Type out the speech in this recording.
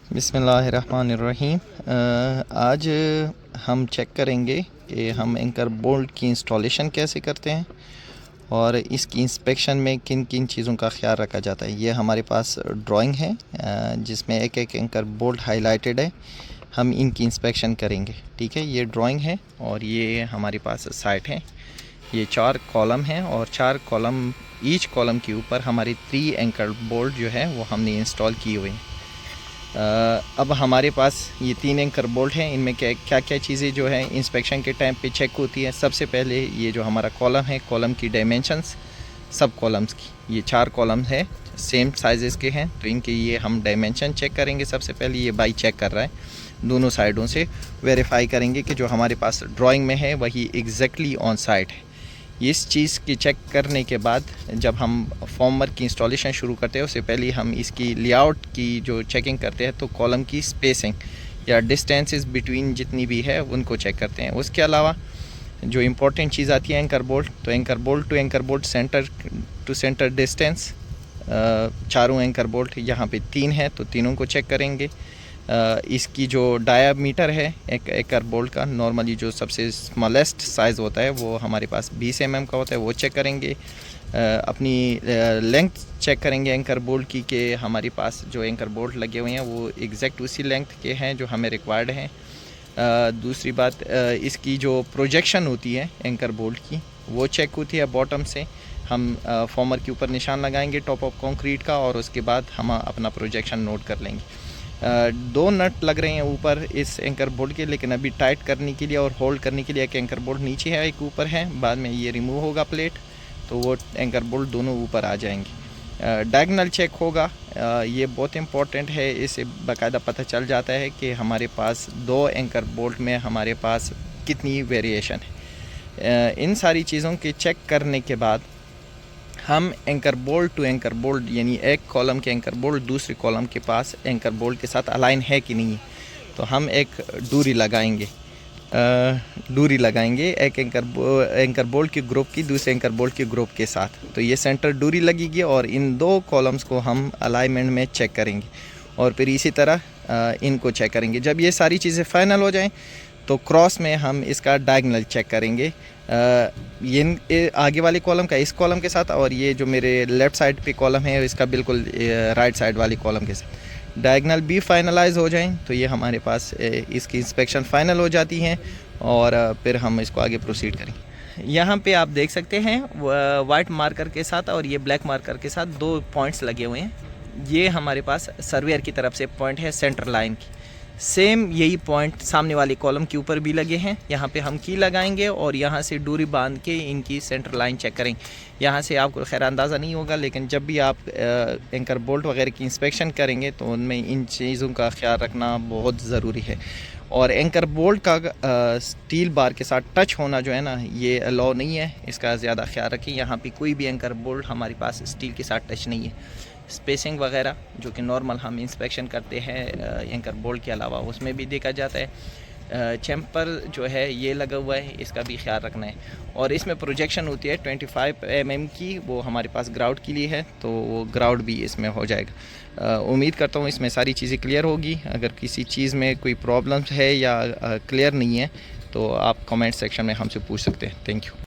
बिस्मिल्लाहिर्रहमानिर्रहीम। आज हम चेक करेंगे कि हम एंकर बोल्ट की इंस्टॉलेशन कैसे करते हैं और इसकी इंस्पेक्शन में किन किन चीज़ों का ख्याल रखा जाता है। ये हमारे पास ड्राइंग है जिसमें एक एक एंकर बोल्ट हाईलाइटेड है। हम इनकी इंस्पेक्शन करेंगे। ठीक है, ये ड्राइंग है और ये हमारे पास साइट है। ये 4 कॉलम हैं और 4 कॉलम, ईच कॉलम के ऊपर हमारी 3 एंकर बोल्ट जो है वो हमने इंस्टॉल किए हुए हैं। अब हमारे पास ये 3 एंकर बोल्ट हैं। इनमें क्या क्या चीज़ें जो है इंस्पेक्शन के टाइम पे चेक होती है। सबसे पहले ये जो हमारा कॉलम है, कॉलम की डायमेंशंस, सब कॉलम्स की, ये 4 कॉलम है, सेम साइज़ के हैं, तो इनके ये हम डायमेंशन चेक करेंगे। सबसे पहले ये बाई चेक कर रहा है, दोनों साइडों से वेरीफाई करेंगे कि जो हमारे पास ड्राइंग में है वही एग्जैक्टली ऑन साइट है। इस चीज़ की चेक करने के बाद जब हम फॉर्मर की इंस्टॉलेशन शुरू करते हैं उससे पहले हम इसकी लेआउट की जो चेकिंग करते हैं तो कॉलम की स्पेसिंग या डिस्टेंसेस बिटवीन जितनी भी है उनको चेक करते हैं। उसके अलावा जो इम्पोर्टेंट चीज़ आती है एंकर बोल्ट, तो anchor bolt to anchor bolt centre to centre distance, चारों एंकर बोल्ट यहाँ पे 3 है तो तीनों को चेक करेंगे। इसकी जो डायामीटर है एक एंकर बोल्ट का, नॉर्मली जो सबसे स्मॉलेस्ट साइज़ होता है वो हमारे पास 20 mm का होता है, वो चेक करेंगे। अपनी लेंथ चेक करेंगे एंकर बोल्ट की कि हमारे पास जो एंकर बोल्ट लगे हुए हैं वो एग्जैक्ट उसी लेंथ के हैं जो हमें रिक्वायर्ड हैं। दूसरी बात, इसकी जो प्रोजेक्शन होती है एंकर बोल्ट की वो चेक होती है बॉटम से। हम फॉर्मर के ऊपर निशान लगाएंगे टॉप ऑफ कंक्रीट का और उसके बाद हम अपना प्रोजेक्शन नोट कर लेंगे। 2 नट लग रहे हैं ऊपर इस एंकर बोल्ट के, लेकिन अभी टाइट करने के लिए और होल्ड करने के लिए एक एंकर बोल्ट नीचे है, एक ऊपर है। बाद में ये रिमूव होगा प्लेट तो वो एंकर बोल्ट दोनों ऊपर आ जाएंगे। डायगोनल चेक होगा, ये बहुत इंपॉर्टेंट है। इससे बाकायदा पता चल जाता है कि हमारे पास 2 एंकर बोल्ट में हमारे पास कितनी वेरिएशन है। इन सारी चीज़ों के चेक करने के बाद हम anchor bolt to anchor bolt, यानी एक कॉलम के एंकर बोल्ट दूसरे कॉलम के पास एंकर बोल्ट के साथ अलाइन है कि नहीं, तो हम एक डोरी लगाएंगे एक एंकर बोल्ट के ग्रुप की दूसरे एंकर बोल्ट के ग्रुप के साथ। तो ये सेंटर डोरी लगेगी और इन 2 कॉलम्स को हम अलाइनमेंट में चेक करेंगे और फिर इसी तरह इनको चेक करेंगे। जब ये सारी चीज़ें फाइनल हो जाएं तो क्रॉस में हम इसका डायगोनल चेक करेंगे, ये आगे वाले कॉलम का इस कॉलम के साथ और ये जो मेरे लेफ़्ट साइड पे कॉलम है इसका बिल्कुल राइट साइड वाली कॉलम के साथ। डायगोनल भी फाइनलाइज हो जाएं तो ये हमारे पास इसकी इंस्पेक्शन फ़ाइनल हो जाती है और फिर हम इसको आगे प्रोसीड करेंगे। यहाँ पे आप देख सकते हैं वाइट मार्कर के साथ और ये ब्लैक मार्कर के साथ 2 पॉइंट्स लगे हुए हैं। ये हमारे पास सर्वेयर की तरफ से पॉइंट है सेंटर लाइन की। सेम यही पॉइंट सामने वाले कॉलम के ऊपर भी लगे हैं। यहाँ पे हम की लगाएंगे और यहाँ से डोरी बांध के इनकी सेंटर लाइन चेक करेंगे। यहाँ से आपको खैर अंदाज़ा नहीं होगा, लेकिन जब भी आप एंकर बोल्ट वगैरह की इंस्पेक्शन करेंगे तो उनमें इन चीज़ों का ख्याल रखना बहुत ज़रूरी है। और एंकर बोल्ट का स्टील बार के साथ टच होना जो है ना, ये अलाउ नहीं है, इसका ज़्यादा ख्याल रखें। यहाँ पे कोई भी एंकर बोल्ट हमारे पास स्टील के साथ टच नहीं है। स्पेसिंग वगैरह जो कि नॉर्मल हम इंस्पेक्शन करते हैं एंकर बोल्ट के अलावा उसमें भी देखा जाता है। चैम्पर जो है ये लगा हुआ है, इसका भी ख्याल रखना है। और इसमें प्रोजेक्शन होती है 25 mm की, वो हमारे पास ग्राउट के लिए है, तो वो ग्राउट भी इसमें हो जाएगा। उम्मीद करता हूँ इसमें सारी चीज़ें क्लियर होगी। अगर किसी चीज़ में कोई प्रॉब्लम है या क्लियर नहीं है तो आप कमेंट सेक्शन में हमसे पूछ सकते हैं। Thank you.